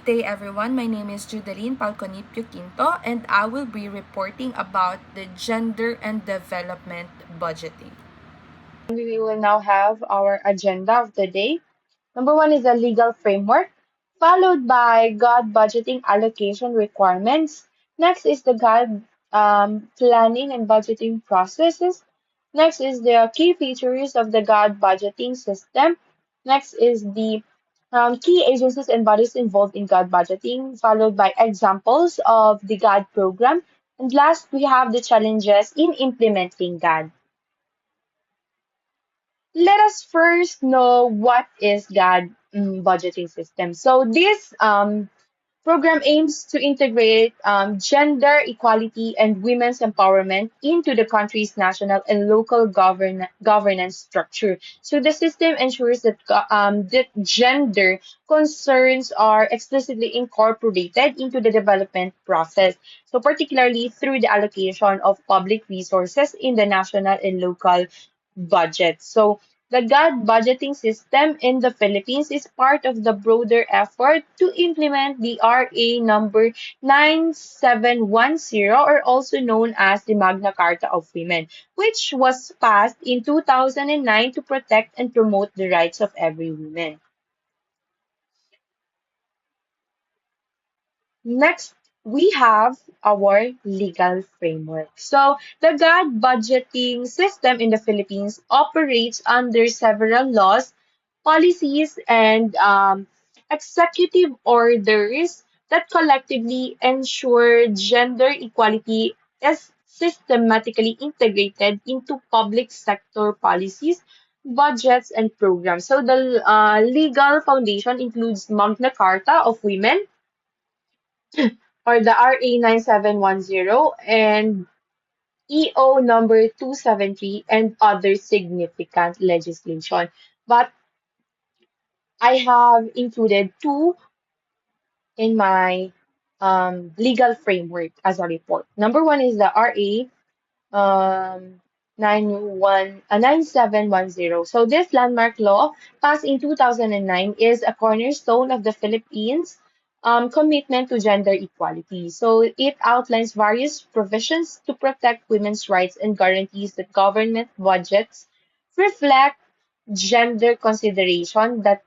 day, everyone. My name is Judeline Palconipio Quinto, and I will be reporting about the gender and development budgeting. We will now have our agenda of the day. Number one is a legal framework, followed by God budgeting allocation requirements. Next is the God planning and budgeting processes. Next is the key features of the God budgeting system. Next is the key agencies and bodies involved in God budgeting, followed by examples of the God program. And last, we have the challenges in implementing God. Let us first know what is GAD budgeting system. So this program aims to integrate gender equality and women's empowerment into the country's national and local governance structure. So the system ensures that gender concerns are explicitly incorporated into the development process. So particularly through the allocation of public resources in the national and local budget. So the GAD budgeting system in the Philippines is part of the broader effort to implement the RA number 9710, or also known as the Magna Carta of Women, which was passed in 2009 to protect and promote the rights of every woman. Next, we have our legal framework. So, the GAD budgeting system in the Philippines operates under several laws, policies, and executive orders that collectively ensure gender equality is systematically integrated into public sector policies, budgets, and programs. So, the legal foundation includes Magna Carta of Women, or the RA 9710, and EO number 273, and other significant legislation. But I have included two in my legal framework as a report. Number one is the RA 9710. So this landmark law, passed in 2009, is a cornerstone of the Philippines commitment to gender equality. So it outlines various provisions to protect women's rights and guarantees that government budgets reflect gender consideration. The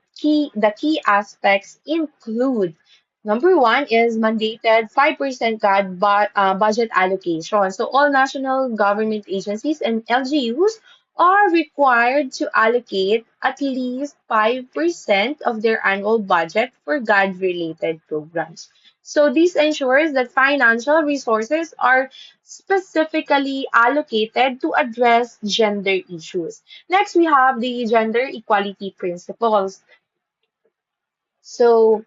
key aspects include: number one is mandated 5% budget allocation. So all national government agencies and LGUs are required to allocate at least 5% of their annual budget for GAD-related programs. So this ensures that financial resources are specifically allocated to address gender issues. Next, we have the gender equality principles. So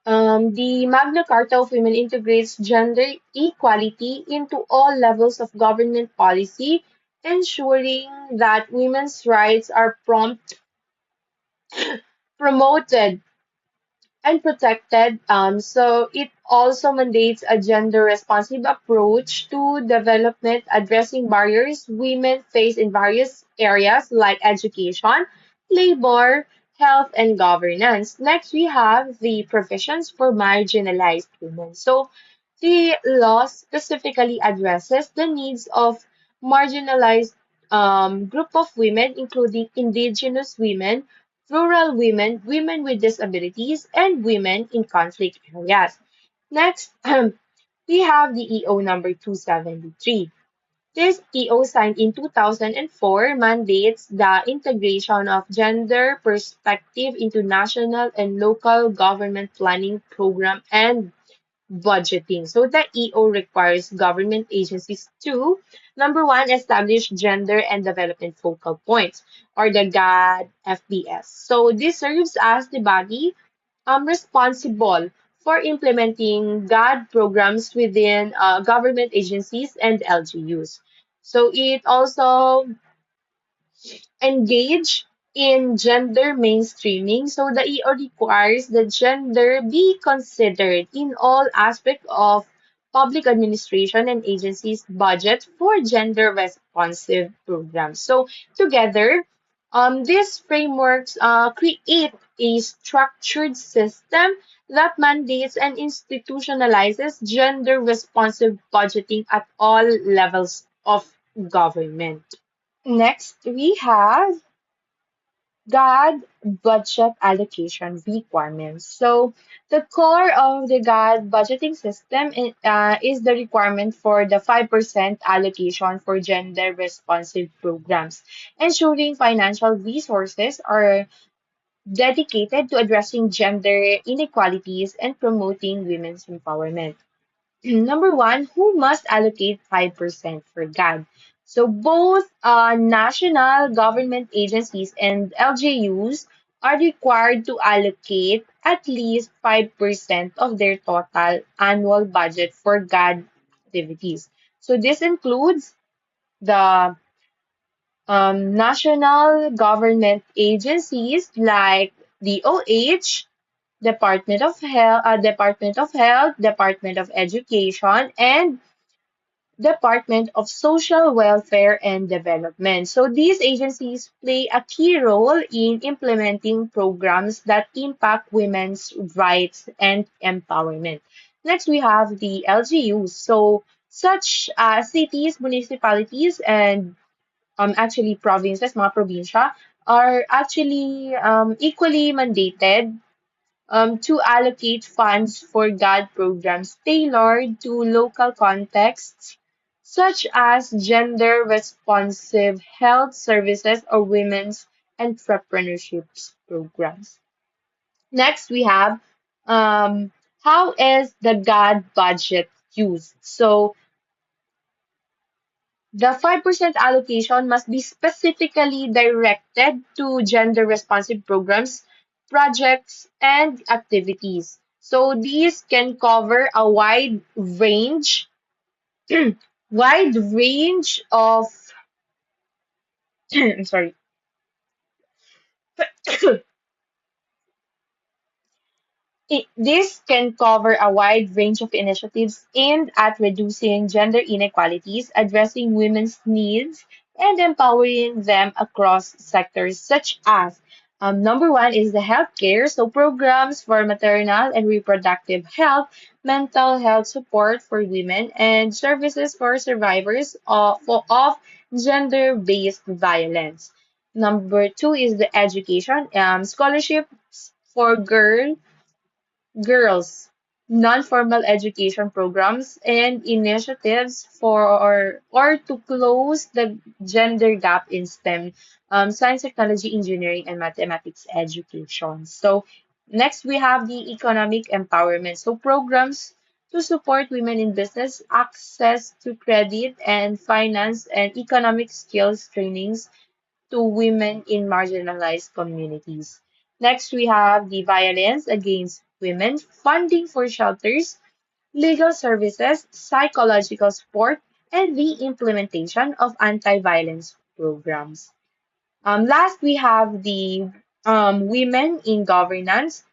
the Magna Carta of Women integrates gender equality into all levels of government policy, ensuring that women's rights are promoted and protected. So it also mandates a gender responsive approach to development, addressing barriers women face in various areas like education, labor, health, and governance. Next, we have the provisions for marginalized women. So the law specifically addresses the needs of marginalized group of women, including indigenous women, rural women, women with disabilities, and women in conflict areas. Next, we have the EO number 273. This EO, signed in 2004, mandates the integration of gender perspective into national and local government planning program and budgeting. So the EO requires government agencies to, number one, establish gender and development focal points, or the GAD FBS. So this serves as the body responsible for implementing GAD programs within government agencies and LGUs. So it also engage in gender mainstreaming. So the EO requires that gender be considered in all aspects of public administration and agencies' budget for gender responsive programs. So together, These frameworks create a structured system that mandates and institutionalizes gender responsive budgeting at all levels of government. Next, we have GAD budget allocation requirements. So, the core of the GAD budgeting system is the requirement for the 5% allocation for gender responsive programs, ensuring financial resources are dedicated to addressing gender inequalities and promoting women's empowerment. Number one, who must allocate 5% for GAD? So both national government agencies and LGUs are required to allocate at least 5% of their total annual budget for GAD activities. So this includes the national government agencies like DOH, Department of Health, Department of Education, and Department of Social Welfare and Development. So these agencies play a key role in implementing programs that impact women's rights and empowerment. Next, we have the LGUs. So such as cities, municipalities, and actually provinces, mga probinsya, are actually equally mandated to allocate funds for GAD programs tailored to local contexts, such as gender responsive health services or women's entrepreneurship programs. Next, we have how is the GAD budget used? So, the 5% allocation must be specifically directed to gender responsive programs, projects, and activities. So these can cover a wide range of I'm sorry. This can cover a wide range of initiatives aimed at reducing gender inequalities, addressing women's needs, and empowering them across sectors such as number one is the healthcare, so programs for maternal and reproductive health, mental health support for women, and services for survivors of gender-based violence. Number two is the education, scholarships for girls, non-formal education programs, and initiatives for or to close the gender gap in STEM, science, technology, engineering, and mathematics education. So next we have the economic empowerment. So programs to support women in business, access to credit and finance, and economic skills trainings to women in marginalized communities. Next, we have the violence against women, funding for shelters, legal services, psychological support, and the implementation of anti-violence programs. Last, we have the women in governance,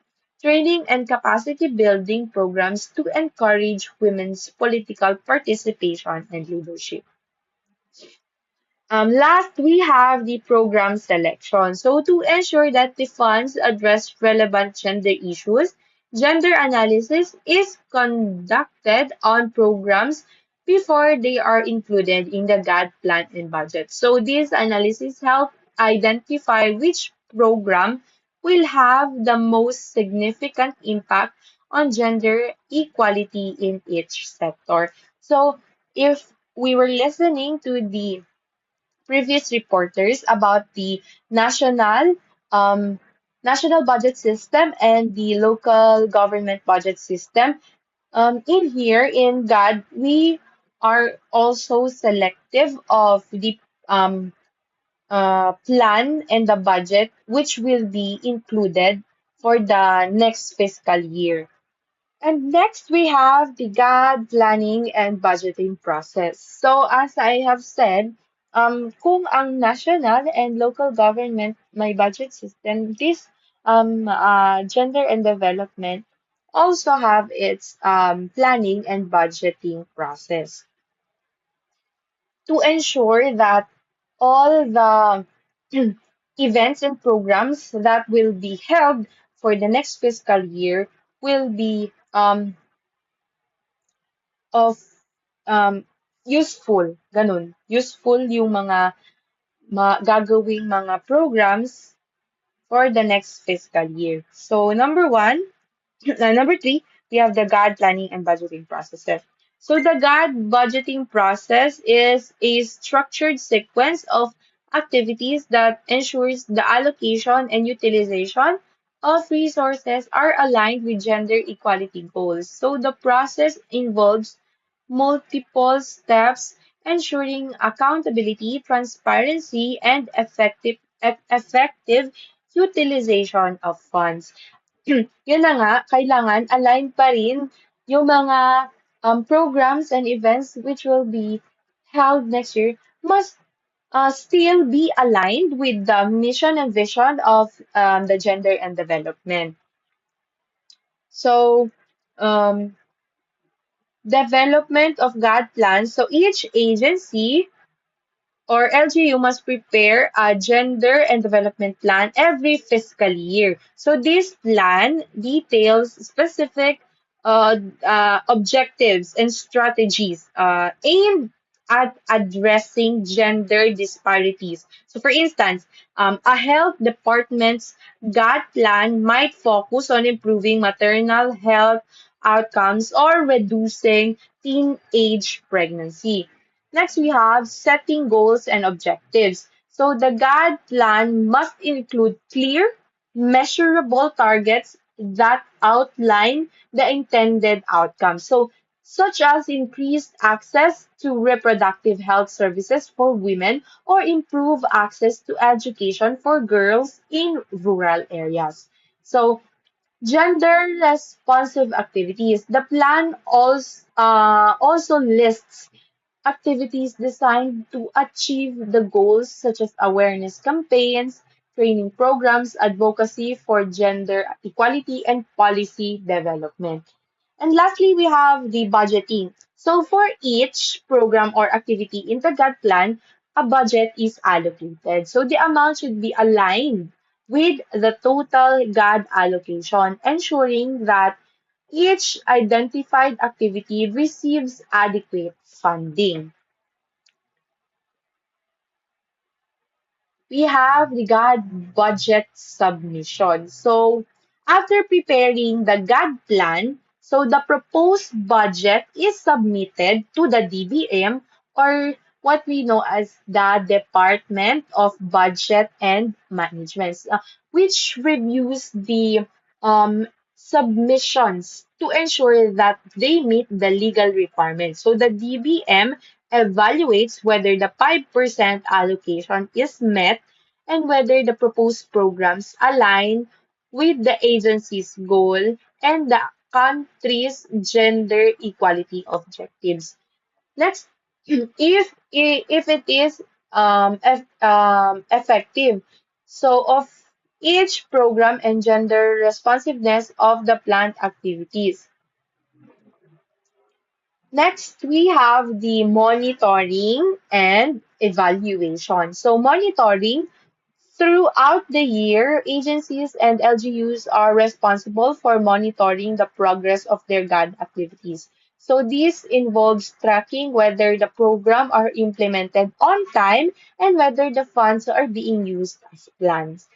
training and capacity building programs to encourage women's political participation and leadership. Last, we have the program selection. So, to ensure that the funds address relevant gender issues, gender analysis is conducted on programs before they are included in the GAD plan and budget. So, this analysis help identify which program will have the most significant impact on gender equality in each sector. So, if we were listening to the previous reporters about the um, national budget system and the local government budget system. In here in GAD, we are also selective of the plan and the budget which will be included for the next fiscal year. And next, we have the GAD planning and budgeting process. So, as I have said, kung ang national and local government may budget system, this gender and development also have its planning and budgeting process to ensure that all the events and programs that will be held for the next fiscal year will be of useful, ganun. Useful yung mga gagawing mga programs for the next fiscal year. So number one, number three, we have the GAD planning and budgeting processes. So the GAD budgeting process is a structured sequence of activities that ensures the allocation and utilization of resources are aligned with gender equality goals. So the process involves multiple steps ensuring accountability, transparency, and effective utilization of funds. Yun na nga, kailangan aligned pa rin yung mga programs and events which will be held next year must still be aligned with the mission and vision of the gender and development. So, um, development of GAD plans. So each agency or LGU must prepare a gender and development plan every fiscal year. So this plan details specific objectives and strategies aimed at addressing gender disparities. So for instance, a health department's GAD plan might focus on improving maternal health outcomes or reducing teenage pregnancy. Next, we have setting goals and objectives. So the GAD plan must include clear, measurable targets that outline the intended outcomes. So, such as increased access to reproductive health services for women or improve access to education for girls in rural areas. So, gender responsive activities. The plan also lists activities designed to achieve the goals such as awareness campaigns, training programs, advocacy for gender equality, and policy development. And lastly, we have the budgeting. So for each program or activity in the GAD plan, a budget is allocated. So the amount should be aligned with the total GAD allocation, ensuring that each identified activity receives adequate funding. We have regard budget submission. So after preparing the GAD plan, so the proposed budget is submitted to the DBM or what we know as the Department of Budget and Management, which reviews the submissions to ensure that they meet the legal requirements. So the DBM evaluates whether the 5% allocation is met and whether the proposed programs align with the agency's goal and the country's gender equality objectives. Next, if it is effective, so of each program and gender responsiveness of the planned activities. Next, we have the monitoring and evaluation. So, monitoring throughout the year, agencies and LGUs are responsible for monitoring the progress of their GAD activities. So, this involves tracking whether the program are implemented on time and whether the funds are being used as planned.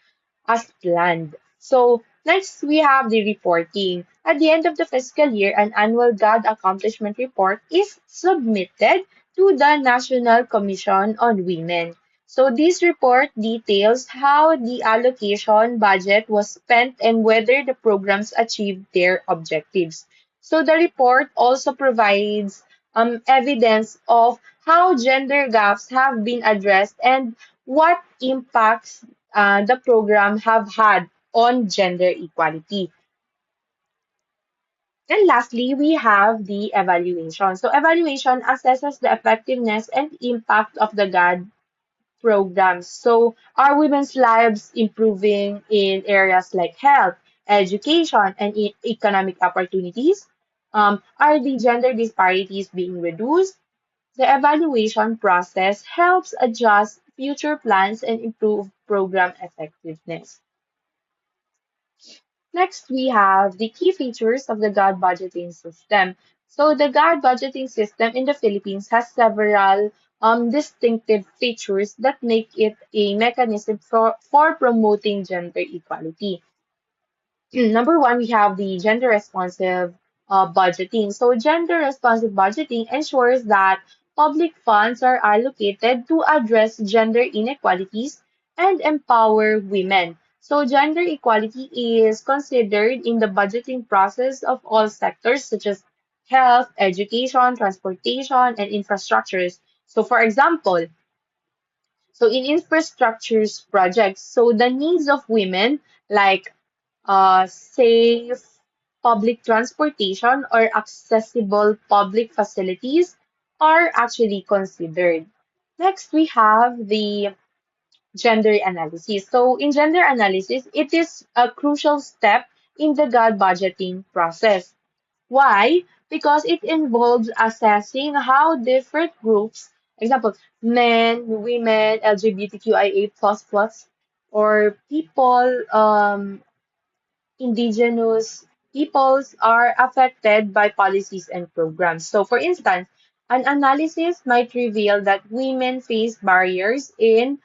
So next we have the reporting. At the end of the fiscal year, an annual GAD accomplishment report is submitted to the National Commission on Women. So this report details how the allocation budget was spent and whether the programs achieved their objectives. So the report also provides evidence of how gender gaps have been addressed and what impacts the program have had on gender equality. And lastly, we have the evaluation. So evaluation assesses the effectiveness and impact of the GAD programs. So are women's lives improving in areas like health, education, and economic opportunities? Are the gender disparities being reduced? The evaluation process helps adjust future plans and improve program effectiveness. Next, we have the key features of the GAD budgeting system. So the GAD budgeting system in the Philippines has several distinctive features that make it a mechanism for promoting gender equality. Number one, we have the gender responsive budgeting. So, gender responsive budgeting ensures that public funds are allocated to address gender inequalities and empower women. So, gender equality is considered in the budgeting process of all sectors such as health, education, transportation, and infrastructures. So, for example, in infrastructures projects, so the needs of women like safe public transportation or accessible public facilities are actually considered. Next, we have the gender analysis. So, in gender analysis, it is a crucial step in the GAD budgeting process. Why? Because it involves assessing how different groups, example, men, women, LGBTQIA++, or people indigenous peoples are affected by policies and programs. So, for instance, an analysis might reveal that women face barriers in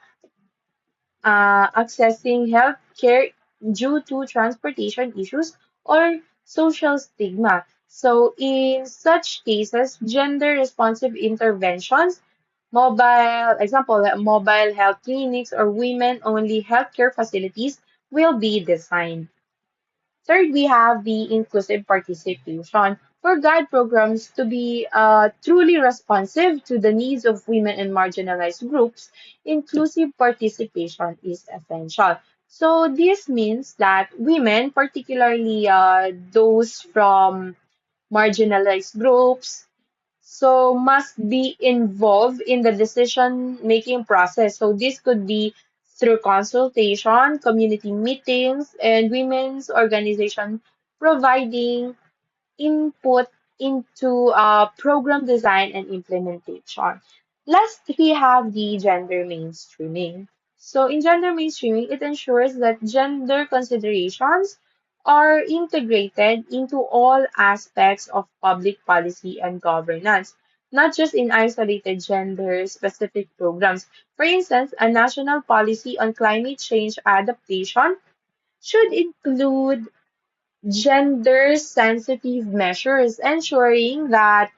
accessing health care due to transportation issues or social stigma. So, in such cases, gender responsive interventions, mobile health clinics or women only healthcare facilities will be designed. Third, we have the inclusive participation. For guide programs to be truly responsive to the needs of women and marginalized groups, inclusive participation is essential. So this means that women, particularly those from marginalized groups, so must be involved in the decision making process. So this could be through consultation, community meetings, and women's organization providing input into program design and implementation. Last, we have the gender mainstreaming. So, in gender mainstreaming, it ensures that gender considerations are integrated into all aspects of public policy and governance, not just in isolated gender specific programs. For instance, a national policy on climate change adaptation should include gender sensitive measures, ensuring that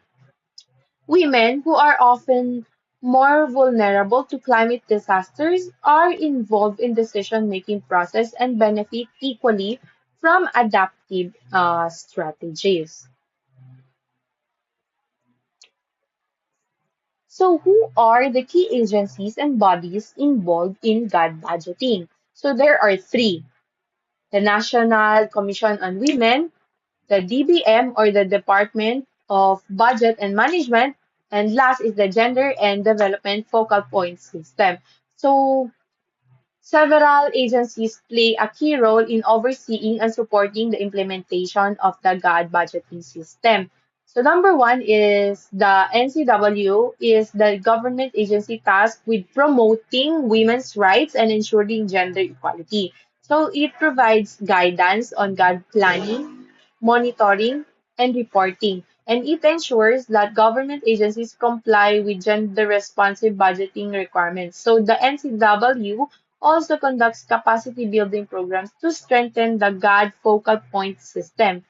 women who are often more vulnerable to climate disasters are involved in decision making process and benefit equally from adaptive strategies. So who are the key agencies and bodies involved in GAD budgeting? So there are three: the National Commission on Women, the DBM or the Department of Budget and Management, and last is the Gender and Development Focal Point System. So several agencies play a key role in overseeing and supporting the implementation of the GAD budgeting system. So number one is the NCW is the government agency tasked with promoting women's rights and ensuring gender equality. So it provides guidance on GAD planning, monitoring, and reporting. And it ensures that government agencies comply with gender responsive budgeting requirements. So the NCW also conducts capacity building programs to strengthen the GAD focal point system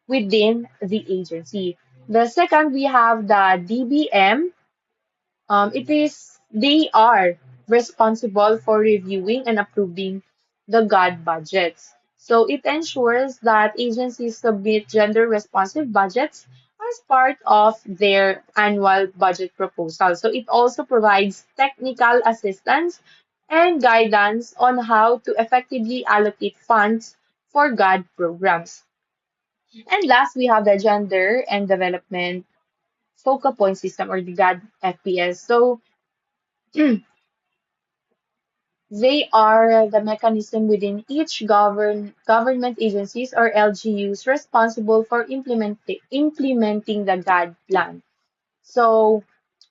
within the agency. The second, we have the DBM. They are responsible for reviewing and approving the GAD budgets. So it ensures that agencies submit gender responsive budgets as part of their annual budget proposal. So it also provides technical assistance and guidance on how to effectively allocate funds for GAD programs. And last, we have the Gender and Development Focal Point System or the GAD FPS. So they are the mechanism within each government agencies or LGUs responsible for implementing the GAD plan. So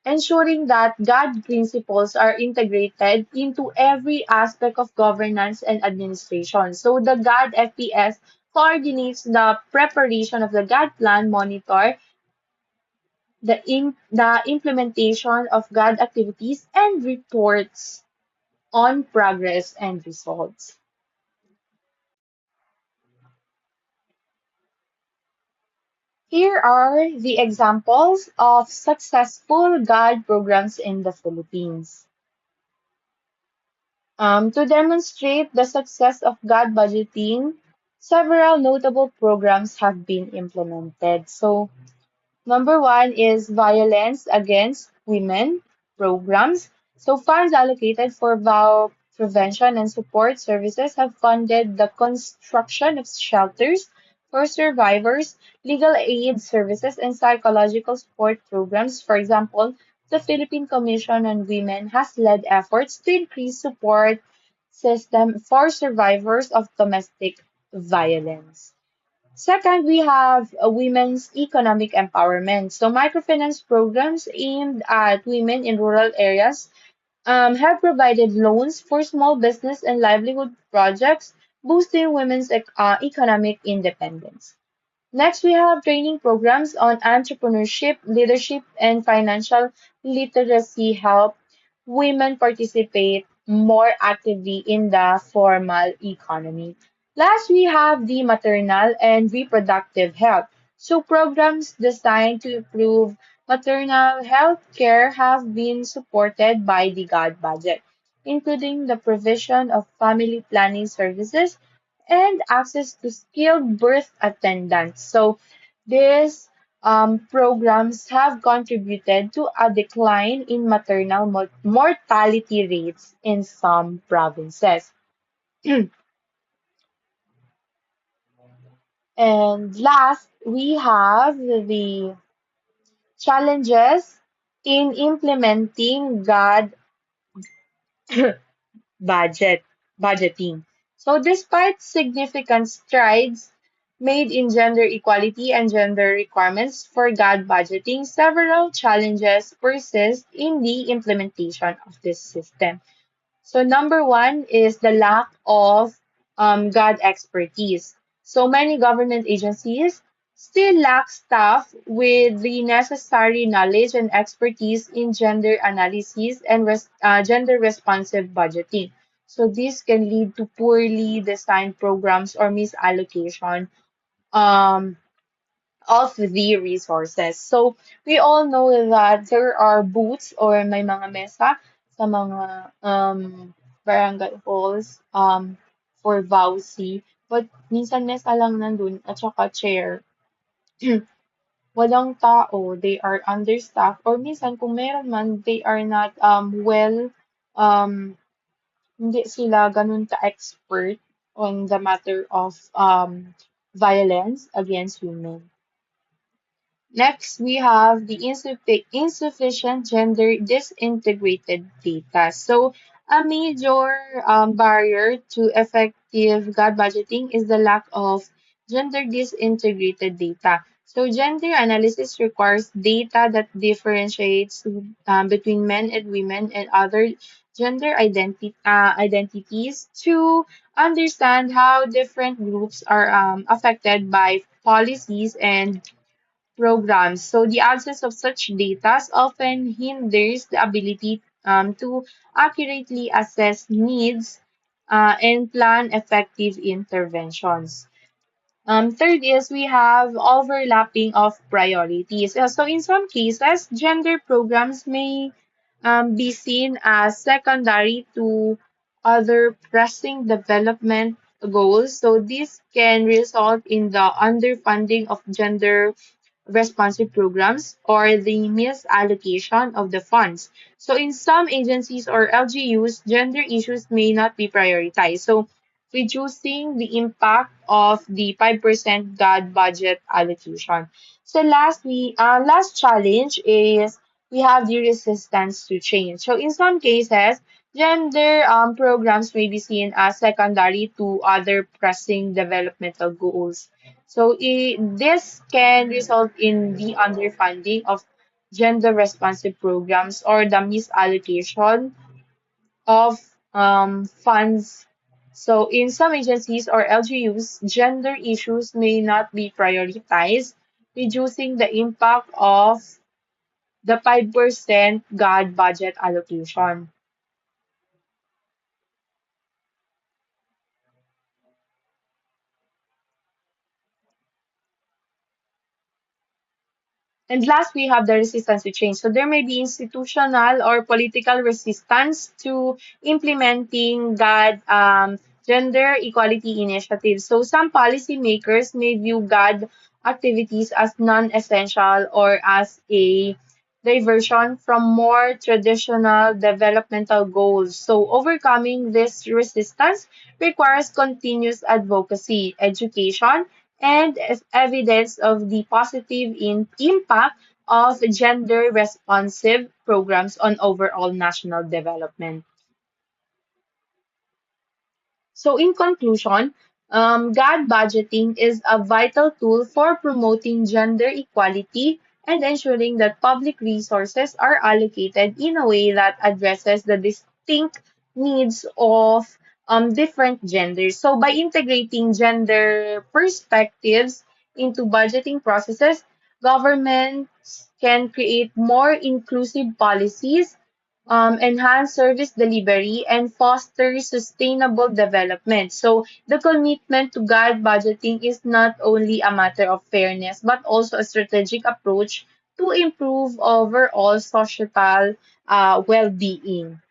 ensuring that God principles are integrated into every aspect of governance and administration. So the God FPS coordinates the preparation of the God plan, monitor the implementation of God activities, and reports on progress and results. Here are the examples of successful God programs in the Philippines. To demonstrate the success of God budgeting, several notable programs have been implemented. So, number one is violence against women programs. So funds allocated for vow prevention and support services have funded the construction of shelters for survivors, legal aid services, and psychological support programs. For example, the Philippine Commission on Women has led efforts to increase support system for survivors of domestic violence. Second, we have women's economic empowerment. So, microfinance programs aimed at women in rural areas have provided loans for small business and livelihood projects, boosting women's economic independence. Next, we have training programs on entrepreneurship, leadership, and financial literacy help women participate more actively in the formal economy. Last, we have the maternal and reproductive health. So, programs designed to improve maternal health care have been supported by the GOD budget, including the provision of family planning services and access to skilled birth attendants. So these programs have contributed to a decline in maternal mortality rates in some provinces. And last, we have the challenges in implementing God budget budgeting. So despite significant strides made in gender equality and gender requirements for God budgeting, several challenges persist in the implementation of this system. So number one is the lack of God expertise. So many government agencies still lack staff with the necessary knowledge and expertise in gender analysis and gender responsive budgeting. So this can lead to poorly designed programs or misallocation um, of the resources. So we all know that there are booths or may mga mesa sa mga barangay halls for VAUSI. But minsan mesa lang nandun at saka chair. Walang tao, they are understaffed or minsan kung meron man, they are not um, hindi sila ganun ka-expert on the matter of violence against women. Next, we have the insufficient gender disintegrated data. So, a major barrier to effective God budgeting is the lack of gender disintegrated data. So, gender analysis requires data that differentiates between men and women and other gender identities to understand how different groups are affected by policies and programs. So the absence of such data often hinders the ability to accurately assess needs and plan effective interventions. Third is we have overlapping of priorities. So in some cases, gender programs may be seen as secondary to other pressing development goals. So this can result in the underfunding of gender responsive programs or the misallocation of the funds. So in some agencies or LGUs, gender issues may not be prioritized. So reducing the impact of the 5% GAD budget allocation. So last challenge is we have the resistance to change. So in some cases, gender programs may be seen as secondary to other pressing developmental goals. So this can result in the underfunding of gender responsive programs or the misallocation of funds. So, in some agencies or LGUs, gender issues may not be prioritized, reducing the impact of the 5% GAD budget allocation. And last, we have the resistance to change. So there may be institutional or political resistance to implementing that gender equality initiatives. So some policymakers may view GAD activities as non-essential or as a diversion from more traditional developmental goals. So overcoming this resistance requires continuous advocacy, education, and as evidence of the positive impact of gender responsive programs on overall national development. So, in conclusion, GAD budgeting is a vital tool for promoting gender equality and ensuring that public resources are allocated in a way that addresses the distinct needs of different genders. So, by integrating gender perspectives into budgeting processes, governments can create more inclusive policies, enhance service delivery, and foster sustainable development. So, the commitment to guide budgeting is not only a matter of fairness, but also a strategic approach to improve overall societal well being.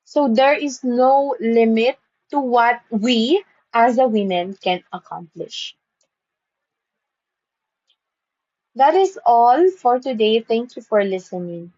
So, there is no limit to what we as a women can accomplish. That is all for today. Thank you for listening.